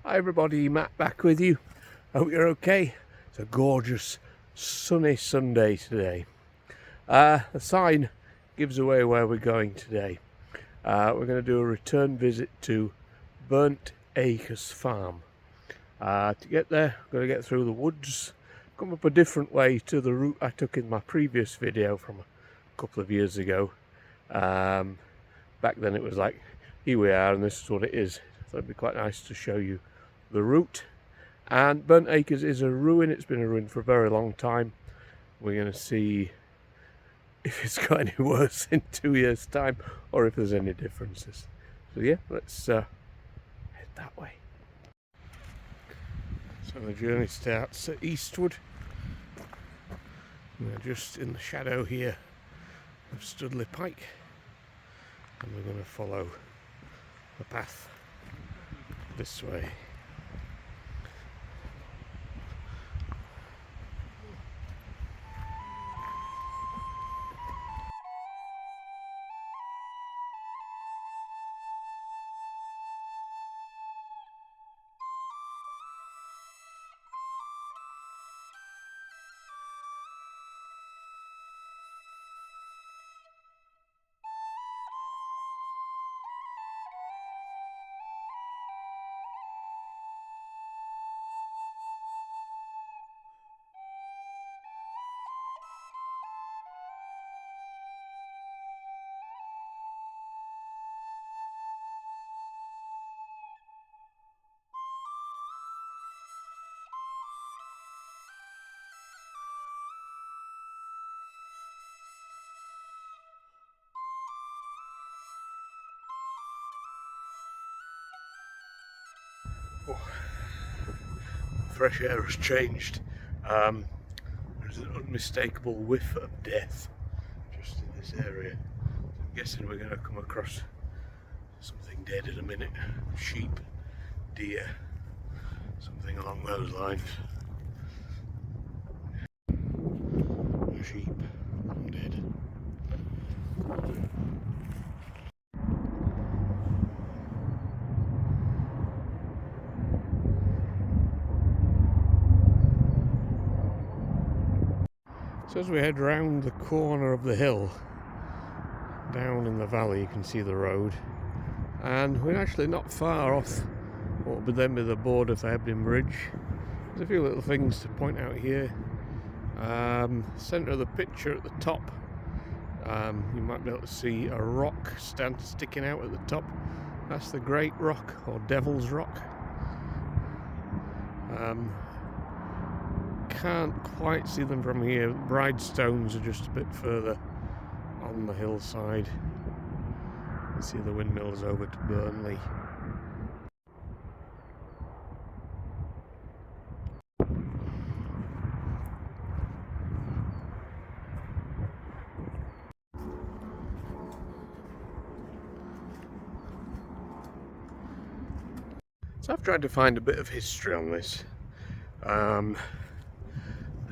Hi everybody, Matt back with you. Hope you're okay. It's a gorgeous sunny Sunday today. The sign gives away where we're going today. We're going to do a return visit to Burnt Acres Farm. To get there, I'm going to get through the woods, come up a different way to the route I took in my previous video from a couple of years ago. Back then it was like, here we are and this is what it is. So it'd be quite nice to show you the route. And Burnt Acres is a ruin. It's been a ruin for a very long time. We're going to see if it's got any worse in 2 years' time or if there's any differences. So yeah, let's head that way. So the journey starts at Eastwood. We're just in the shadow here of Studley Pike, and we're going to follow the path this way. Oh, fresh air has changed. There's an unmistakable whiff of death just in this area. I'm guessing we're going to come across something dead in a minute. Sheep, deer, something along those lines. Sheep, long dead. So as we head round the corner of the hill, down in the valley you can see the road, and we're actually not far off what would then be the border for Hebden Bridge. There's a few little things to point out here. Centre of the picture at the top, you might be able to see a rock sticking out at the top. That's the Great Rock, or Devil's Rock. Can't quite see them from here. Bridestones are just a bit further on the hillside. You see the windmills over to Burnley. So I've tried to find a bit of history on this.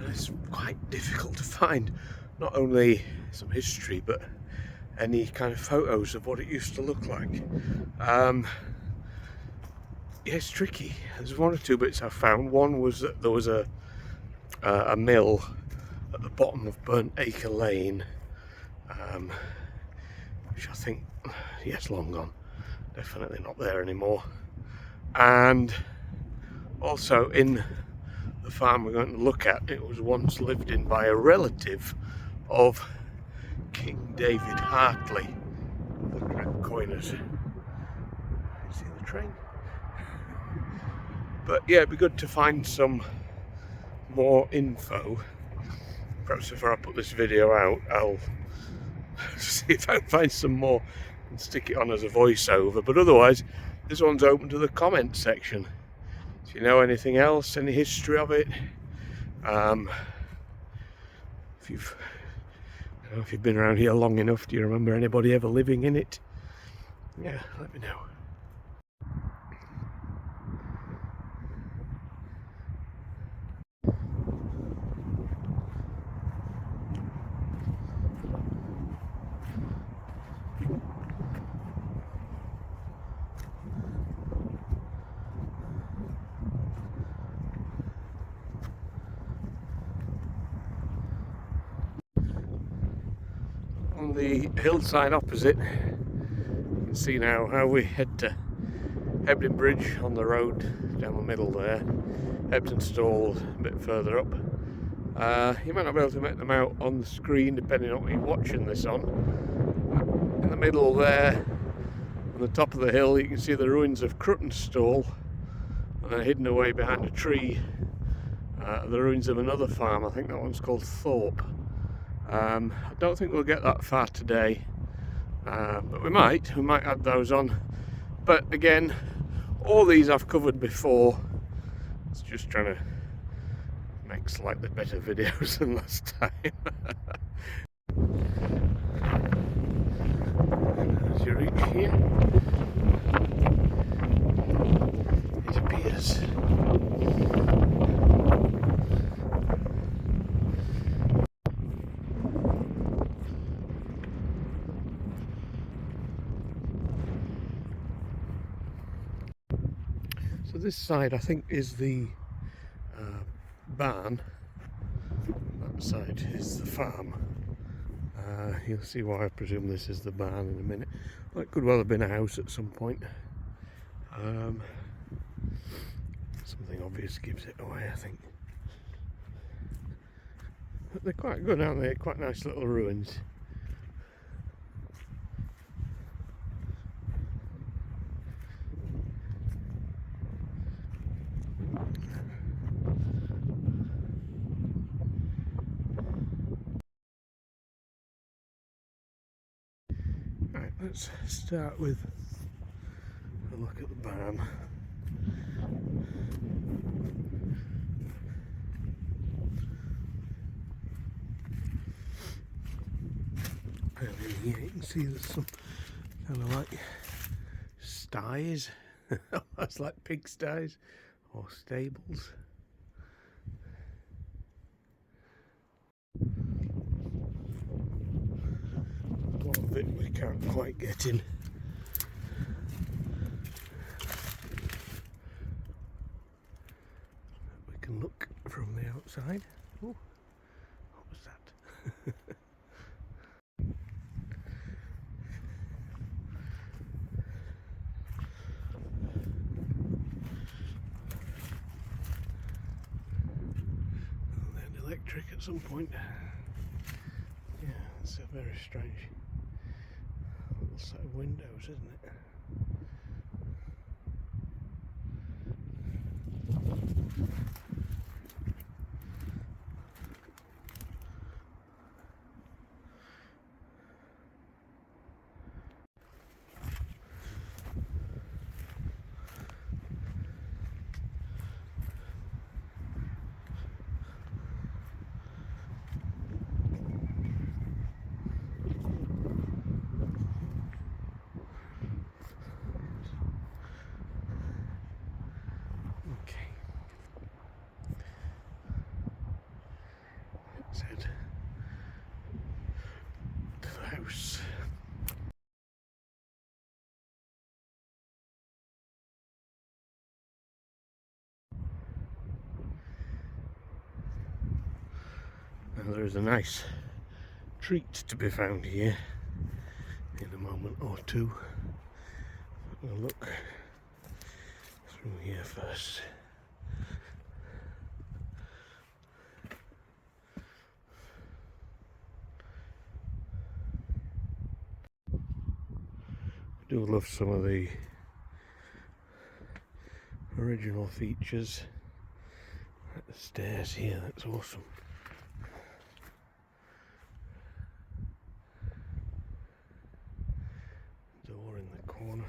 It's quite difficult to find not only some history but any kind of photos of what it used to look like. Yeah, it's tricky. There's one or two bits I found. One was that there was a mill at the bottom of Burnt Acre Lane, which I think, yes, long gone, definitely not there anymore. And also in the farm we're going to look at, it was once lived in by a relative of King David Hartley, the Cragg Coiners. You see the train? But yeah, it'd be good to find some more info. Perhaps before I put this video out, I'll see if I can find some more and stick it on as a voiceover. But otherwise, this one's open to the comment section. If you know anything else, any history of it, if you've been around here long enough, do you remember anybody ever living in it? Yeah, let me know. on the hillside opposite. You can see now how we head to Hebden Bridge on the road down the middle there. Hebden Stall a bit further up. You might not be able to make them out on the screen depending on what you're watching this on. In the middle there, on the top of the hill, you can see the ruins of Crutton Stall, and hidden away behind a tree, the ruins of another farm. I think that one's called Thorpe. I don't think we'll get that far today, but we might add those on. But again, all these I've covered before. It's just trying to make slightly better videos than last time. As you reach here, it appears. So this side I think is the barn, that side is the farm. You'll see why I presume this is the barn in a minute. Well, it could well have been a house at some point. Something obvious gives it away, I think. But they're quite good, aren't they? Quite nice little ruins. Right, let's start with a look at the barn. And in here you can see there's some kind of like sties, almost like pigsties or stables. One bit we can't quite get in. We can look from the outside. Oh, what was that? Electric at some point. Yeah, it's a very strange little set of windows, isn't it? Let's head to the house. Now there is a nice treat to be found here in a moment or two. We'll look through here first. I do love some of the original features. Like the stairs here, that's awesome. Door in the corner.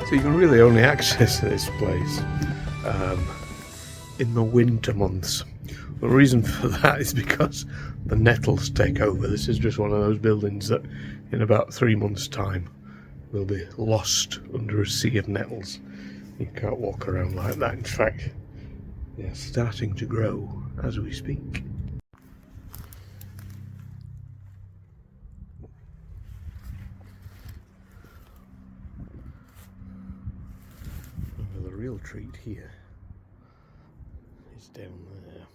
So you can really only access this place in the winter months. The reason for that is because the nettles take over. This is just one of those buildings that in about 3 months' time will be lost under a sea of nettles. You can't walk around like that. In fact, they're starting to grow as we speak. Well, the real treat here is down there.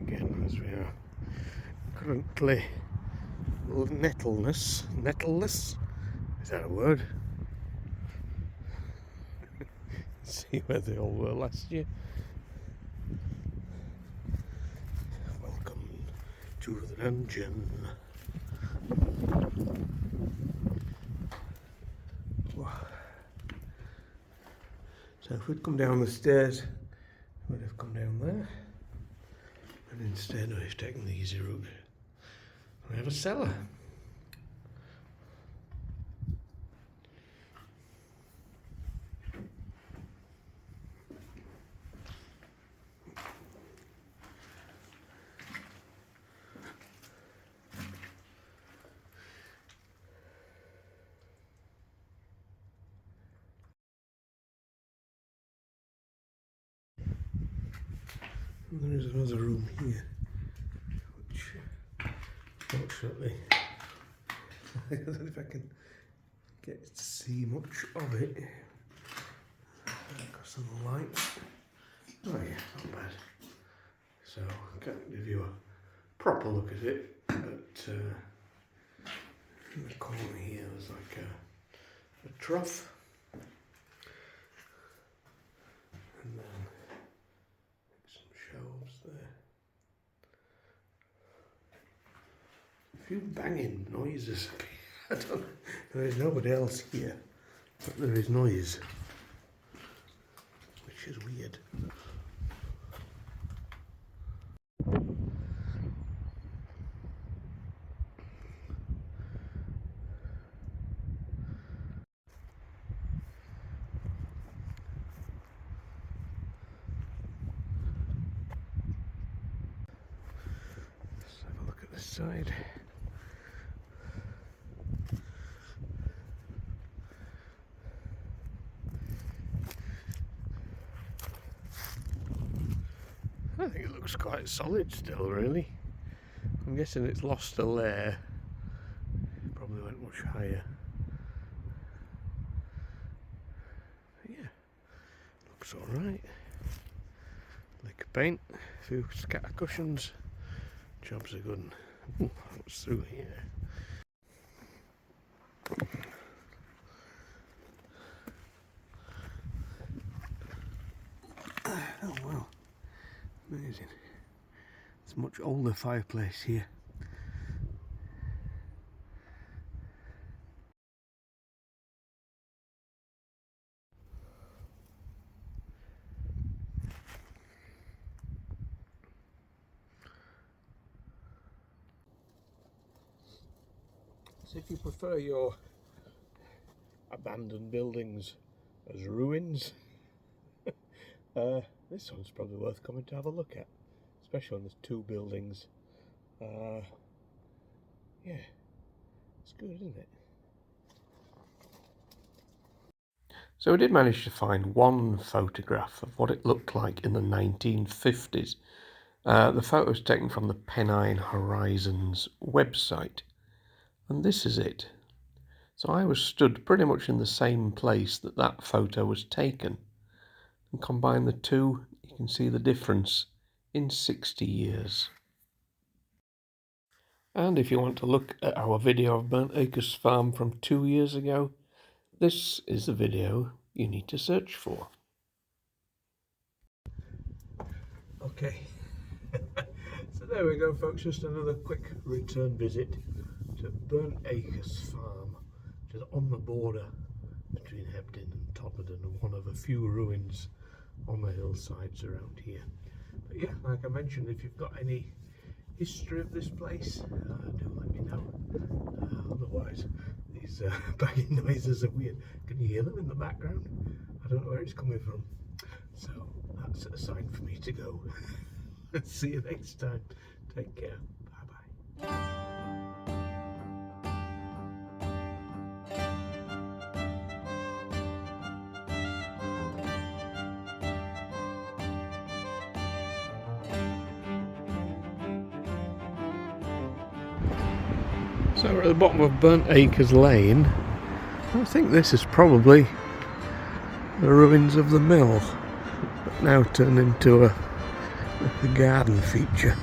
Again, as we are currently nettleless, is that a word? See where they all were last year. Welcome to the dungeon. So if we'd come down the stairs, we'd have come down there, and instead we've taken the easy route. We have a cellar. And there is another room here, which fortunately, I don't know if I can get to see much of it because of the light. Oh yeah, not bad. So I can't give you a proper look at it, but in the corner here there's like a trough, and then some shelves there. A few banging noises. I don't know. There is nobody else here, but there is noise, which is weird. Let's have a look at this side. I think it looks quite solid still, really. I'm guessing it's lost a layer. It probably went much higher. But yeah, looks alright. Lick of paint, a few scatter cushions. Jobs are good. Ooh, what's through here? Oh wow, amazing. It's a much older fireplace here. So if you prefer your abandoned buildings as ruins, this one's probably worth coming to have a look at, especially when there's two buildings. Yeah, it's good, isn't it? So we did manage to find one photograph of what it looked like in the 1950s. The photo was taken from the Pennine Horizons website, and this is it. So I was stood pretty much in the same place that that photo was taken, and combine the two, you can see the difference in 60 years. And if you want to look at our video of Burnt Acres Farm from 2 years ago, this is the video you need to search for. Okay, so there we go folks, just another quick return visit to Burnt Acres Farm, which is on the border between Hebden and Todmorden, and one of a few ruins on the hillsides around here. But yeah, like I mentioned, if you've got any history of this place, do let me know. Otherwise, these banging noises are weird. Can you hear them in the background? I don't know where it's coming from. So that's a sign for me to go. See you next time. Take care. Bye bye. So we're at the bottom of Burnt Acres Lane. I think this is probably the ruins of the mill, but now turned into a garden feature.